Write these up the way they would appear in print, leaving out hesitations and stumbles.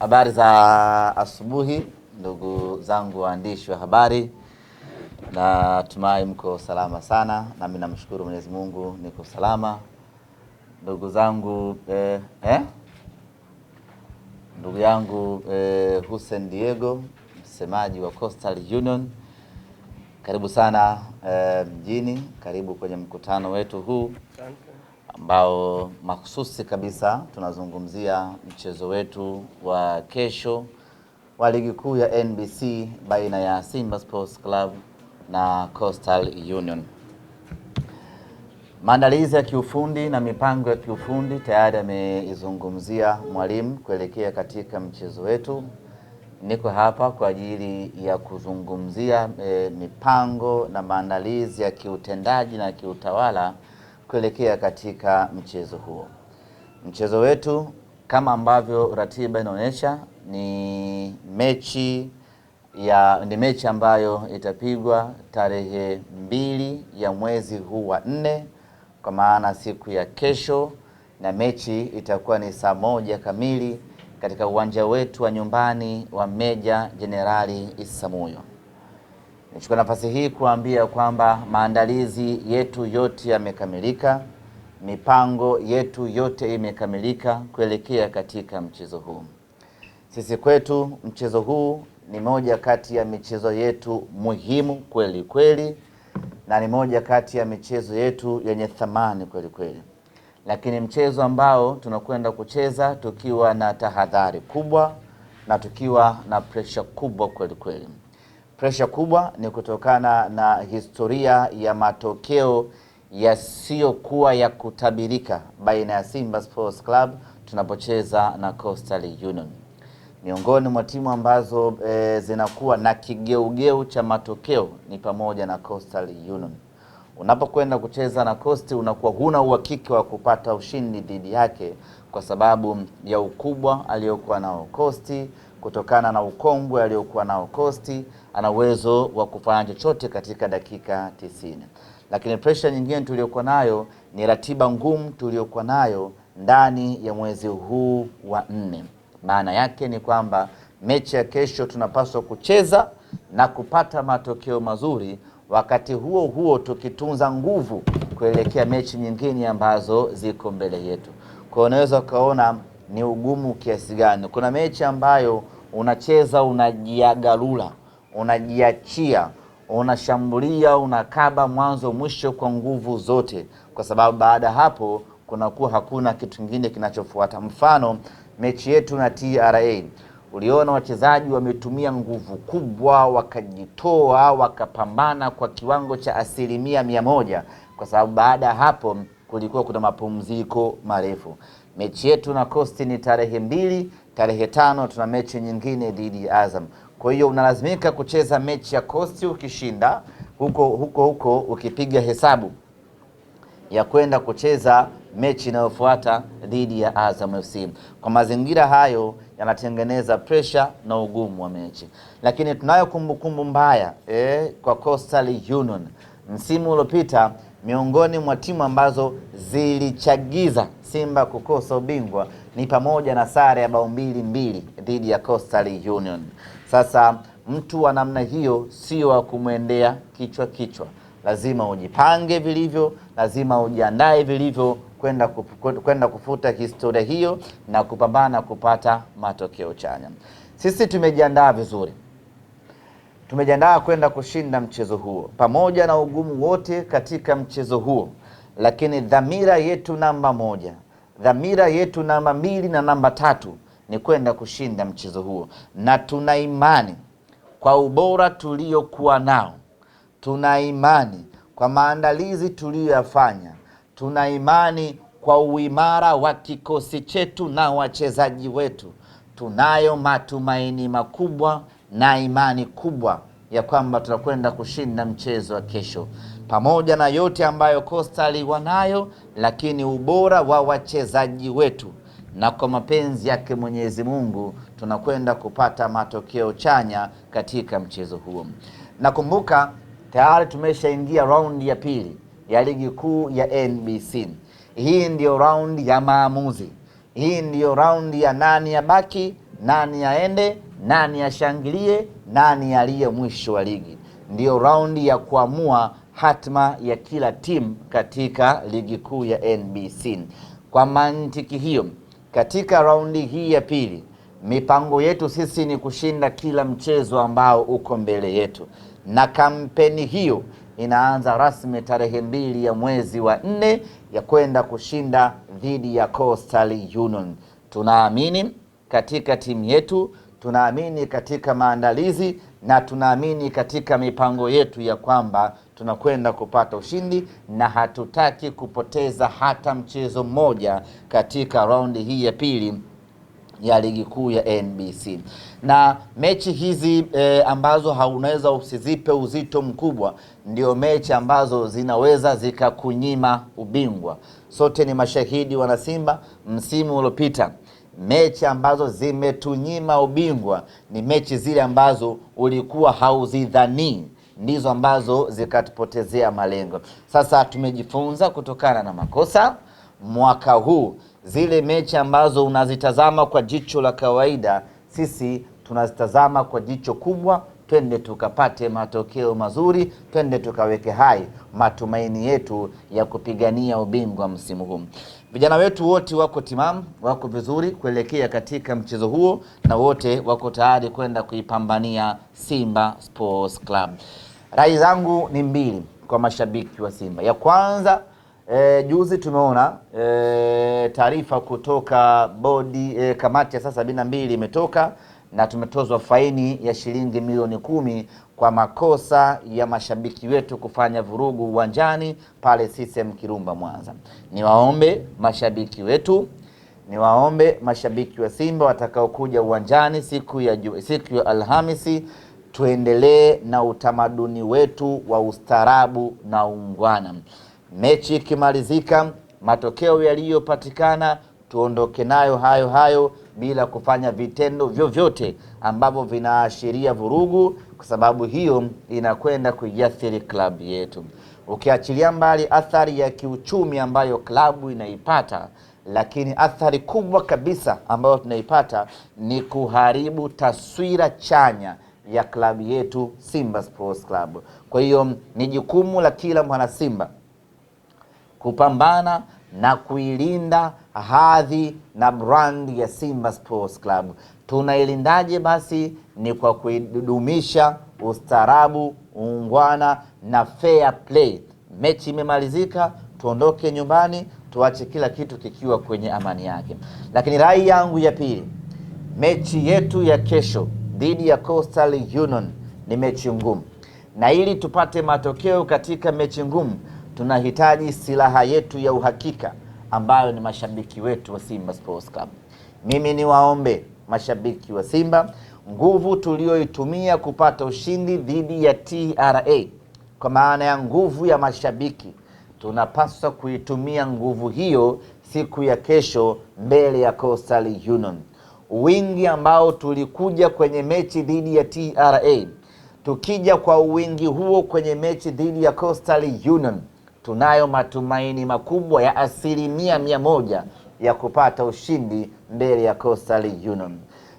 Habari za asubuhi ndugu zangu waandishi wa habari, na tumai mko salama sana, na mimi namshukuru Mwenyezi Mungu niko salama. Ndugu zangu ndugu yangu Hussein Diego, msemaji wa Coastal Union, karibu sana mjini, karibu kwenye mkutano wetu huu ambao mahususi kabisa tunazungumzia mchezo wetu wa kesho wa ligi kuu ya NBC baina ya Simba Sports Club na Coastal Union. Maandalizi ya kiufundi na mipango ya kiufundi tayari ameizungumzia mwalimu kuelekea katika mchezo wetu. Niko hapa kwa ajili ya kuzungumzia mipango na maandalizi ya kiutendaji na kiutawala kuelekea katika mchezo huo. Mchezo wetu kama ambavyo ratiba inaonyesha ni mechi ambayo itapigwa tarehe 2 ya mwezi huu wa 4, kwa maana siku ya kesho, na mechi itakuwa ni saa 1 kamili katika uwanja wetu wa nyumbani wa Meja Jenerali Isamuhyo. Nichukua nafasi hii kuambia kwamba maandalizi yetu yote yamekamilika, mipango yetu yote imekamilika kuelekea katika mchezo huu. Sisi kwetu mchezo huu ni moja kati ya michezo yetu muhimu kweli kweli, na ni moja kati ya michezo yetu yenye thamani kweli kweli. Lakini mchezo ambao tunakwenda kucheza tukiwa na tahadhari kubwa na tukiwa na pressure kubwa kweli kweli. Pressure kubwa ni kutokana na historia ya matokeo yasiyokuwa ya kutabirika baina ya Simba Sports Club tunapocheza na Coastal Union. Miongoni mwa timu ambazo zinakuwa na kigeugeu cha matokeo ni pamoja na Coastal Union. Unapokwenda kucheza na Coast unakuwa huna uhakika wa kupata ushindi dhidi yake kwa sababu ya ukubwa aliyokuwa nao Coast, kutokana na ukongwe aliyokuwa nao Coast, ana uwezo wa kufanya chochote katika dakika 90. Lakini pressure nyingine tuliyokuwa nayo ni ratiba ngumu tuliyokuwa nayo ndani ya mwezi huu wa 4. Maana yake ni kwamba mechi ya kesho tunapaswa kucheza na kupata matokeo mazuri, wakati huo huo tukitunza nguvu kuelekea mechi nyingine ambazo ziko mbele yetu. Kwa unaweza ukaona ni ugumu kiasi gani. Kuna mechi ambayo unacheza unajiagalula, unajiachia, unashambulia, unakaba mwanzo mwisho kwa nguvu zote, kwa sababu baada hapo kunakuwa hakuna kitu kingine kinachofuata. Mfano mechi yetu na TRA, uliona wachezaji wametumia nguvu kubwa, wakajitoa, wakapambana kwa kiwango cha 100%, kwa sababu baada hapo kulikuwa kuna mapumziko marefu. Mechi yetu na Coast ni tarehe 2, tarehe 5 tuna mechi nyingine dhidi ya Azam. Kwa hiyo unalazimika kucheza mechi ya Coast ukishinda, huko ukipiga hesabu ya kwenda kucheza mechi inayofuata dhidi ya Azam FC. Kwa mazingira hayo yanatengeneza pressure na ugumu wa mechi. Lakini tunayo kumbukumbu mbaya kwa Coastal Union. Msimu uliopita miongoni mwa timu ambazo zilichagiza Simba kukosa ubingwa ni pamoja na sare ya bao 2-2 dhidi ya Coastal Union. Sasa mtu wa namna hiyo sio wa kumwendea kichwa. Lazima ujipange vilivyo, lazima ujiandae vilivyo kwenda kufuta historia hiyo na kupambana kupata matokeo chanya. Sisi tumejiandaa vizuri. Tumejiandaa kwenda kushinda mchezo huo pamoja na ugumu wote katika mchezo huo, lakini dhamira yetu namba 1, dhamira yetu namba 2 na namba 3 ni kwenda kushinda mchezo huo, na tuna imani kwa ubora tuliokuwa nao, tuna imani kwa maandalizi tuliyoyafanya, tuna imani kwa uimara wa kikosi chetu na wachezaji wetu. Tunayo matumaini makubwa na imani kubwa ya kwamba tutakwenda kushinda mchezo wa kesho, pamoja na yote ambayo Coastal wanayo, lakini ubora wa wachezaji wetu, na kwa mapenzi yake Mwenyezi Mungu tunakwenda kupata matokeo chanya katika mchezo huo. Nakumbuka tayari tumeshaingia raundi ya 2 ya ligi kuu ya NBC. Hii ndio raundi ya maamuzi. Hii ndiyo raundi ya nani ya baki, nani aende, nani ashangilie, nani aliye mwisho wa ligi. Ndiyo raundi ya kuamua hatma ya kila timu katika ligi kuu ya NBC. Kwa mantiki hiyo, katika raundi hii ya pili, mipango yetu sisi ni kushinda kila mchezo ambao uko mbele yetu, na kampeni hiyo inaanza rasmi tarehe 2 ya mwezi wa 4 ya kwenda kushinda dhidi ya Coastal Union. Tunaamini katika timu yetu, tunaamini katika maandalizi, na tunaamini katika mipango yetu ya kwamba tunakwenda kupata ushindi, na hatutaki kupoteza hata mchezo mmoja katika raundi hii ya pili ya ligi kuu ya NBC. Na mechi hizi ambazo haunaweza usizipe uzito mkubwa, ndio mechi ambazo zinaweza zikakunyima ubingwa. Sote ni mashahidi, wana Simba, msimu uliopita mechi ambazo zimetunyima ubingwa ni mechi zile ambazo ulikuwa hauzidhani, ndizo ambazo zikatupotezea malengo. Sasa tumejifunza kutokana na makosa mwaka huu. Zile mechi ambazo unazitazama kwa jicho la kawaida, sisi tunazitazama kwa jicho kubwa. Twende tukapate matokeo mazuri, twende tukaweke hai matumaini yetu ya kupigania ubingwa msimu huu. Vijana wetu wote wako timamu, wako vizuri kuelekea katika mchezo huo, na wote wako tayari kwenda kuipambania Simba Sports Club. Rai zangu ni mbili kwa mashabiki wa Simba. Ya kwanza, juzi tumeona taarifa kutoka bodi kamati ya saa 72 imetoka, na tumetozwa faini ya shilingi milioni 10 kwa makosa ya mashabiki wetu kufanya vurugu uwanjani pale CCM Kirumba Mwanza. Niwaombe mashabiki wetu, niwaombe mashabiki wa Simba watakao kuja uwanjani siku ya Alhamisi, tuendelee na utamaduni wetu wa ustaarabu na ungwana. Mechi ikimalizika, matokeo yaliyopatikana tuondoke nayo hayo hayo bila kufanya vitendo vyovyote ambavyo vinaashiria vurugu, kwa sababu hiyo inakwenda kuiathiri klabu yetu. Ukiachilia mbali athari ya kiuchumi ambayo klabu inaipata, lakini athari kubwa kabisa ambayo tunaipata ni kuharibu taswira chanya ya klabu yetu Simba Sports Club. Kwa hiyo ni jukumu la kila mwana Simba kupambana na kuilinda hadhi na brand ya Simba Sports Club. Tunailindaje? Basi ni kwa kuidumisha ustaarabu, ungwana na fair play. Mechi imemalizika, tuondoke nyumbani, tuache kila kitu kikiwa kwenye amani yake. Lakini rai yangu ya pili, mechi yetu ya kesho dhidi ya Coastal Union ni mechi ngumu, na ili tupate matokeo katika mechi ngumu tunahitaji silaha yetu ya uhakika ambayo ni mashabiki wetu wa Simba Sports Club. Mimi ni waombe mashabiki wa Simba, nguvu tulioitumia kupata ushindi dhidi ya TRA, kwa maana ya nguvu ya mashabiki, tunapaswa kuitumia nguvu hiyo siku ya kesho mbele ya Coastal Union. Wingi ambao tulikuja kwenye mechi dhidi ya TRA, tukija kwa wingi huo kwenye mechi dhidi ya Coastal Union, tunayo matumaini makubwa ya 100% ya kupata ushindi mbele ya Coastal Union.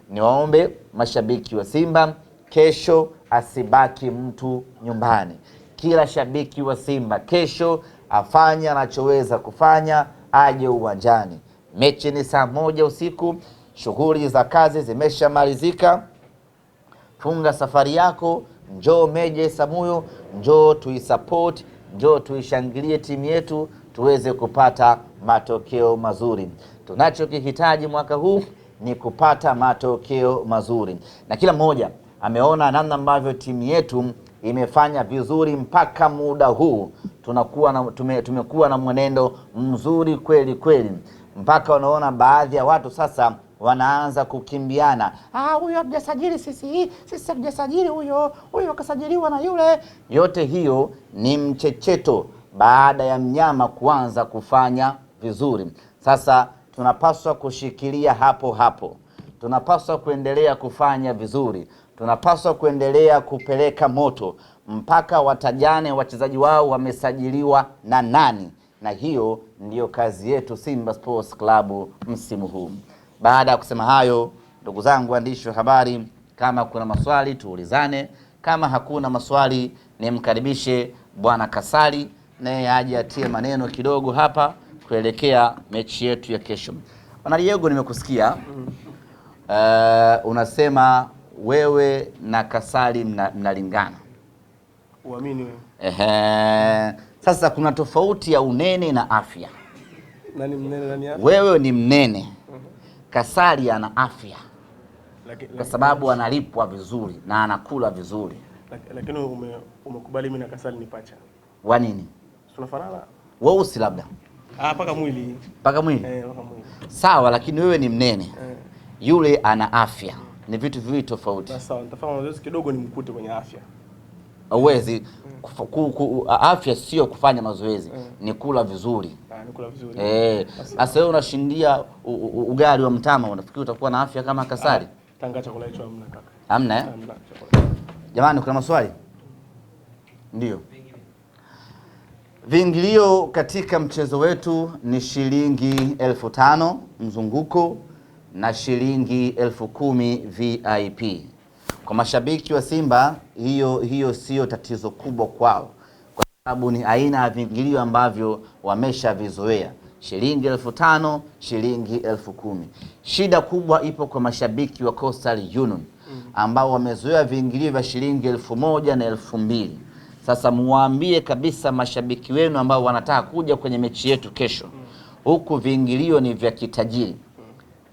Niwaombe mashabiki wa Simba, kesho asibaki mtu nyumbani. Kila shabiki wa Simba kesho afanye anachoweza kufanya, aje uwanjani. Mechi ni saa 1 usiku, shughuli za kazi zimeshamalizika. Funga safari yako, njoo Meja Isamuhyo, njoo tuisupport, njoo tuishangilie timu yetu tuweze kupata matokeo mazuri. Tunachokihitaji mwaka huu ni kupata matokeo mazuri, na kila mmoja ameona namna ambavyo timu yetu imefanya vizuri mpaka muda huu. Tumekuwa na mwenendo mzuri kweli kweli, mpaka wanaona baadhi ya watu sasa wanaanza kukimbiana. Huyo hajasajili sisi hajasajili huyo kasajiliwa na yule. Yote hiyo ni mchecheto baada ya mnyama kuanza kufanya vizuri. Sasa tunapaswa kushikilia hapo hapo. Tunapaswa kuendelea kufanya vizuri. Tunapaswa kuendelea kupeleka moto mpaka watajane wachezaji wao wamesajiliwa na nani. Na hiyo ndiyo kazi yetu Simba Sports Club msimu huu. Baada ya kusema hayo, Ndugu zangu waandishi wa habari, kama kuna maswali tuulizane, kama hakuna maswali nimkaribishe Bwana Kasali naye aje atie maneno kidogo hapa kuelekea mechi yetu ya kesho. Bwana Diego, nimekusikia unasema wewe na Kasali mnalingana. Uamini wewe. Sasa kuna tofauti ya unene na afya. Nani mnene nani afya? Wewe ni mnene. Kasali ana afya. Kwa sababu analipwa vizuri na anakula vizuri. Lakini umekubali mimi na Kasali ni pacha. Wa nini? Tunafanana. Weusi labda. Paka mwili. Paka mwili? Paka mwili. Sawa, lakini wewe ni mnene. Yule ana afya. Ni vitu viwili tofauti. Sawa, nitafanya mazoezi kidogo nimkute kwenye afya. Hauwezi. Afya sio kufanya mazoezi, ni kula vizuri. Ni kula vizuri. Sasa wewe unashindia ugali wa mtama, unafikiri utakuwa na afya kama Kasali? Tanga chakula hicho hamna kaka. Hamna eh? Hamna chakula. Jamani, kuna maswali? Ndio. Viingilio katika mchezo wetu ni shilingi 5,000 mzunguko na shilingi 10,000 VIP. Kwa mashabiki wa Simba hiyo sio tatizo kubwa kwao, kwa sababu ni aina ya viingilio ambavyo wameshavizoea, shilingi 5,000, shilingi 10,000. Shida kubwa ipo kwa mashabiki wa Coastal Union ambao wamezoea viingilio vya shilingi 1,000 na 2,000. Sasa muwaambie kabisa mashabiki wenu ambao wanataka kuja kwenye mechi yetu kesho, huku viingilio ni vya kitajiri,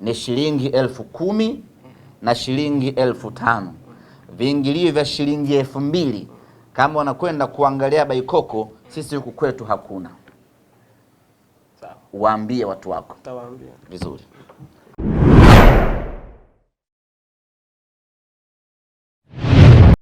ni shilingi 10,000 na shilingi 5,000. Viingilio vya shilingi 2,000 kama wanakwenda kuangalia Baikoko, sisi huku kwetu hakuna. Sawa. Waambie watu wako. Tawaambia. Vizuri.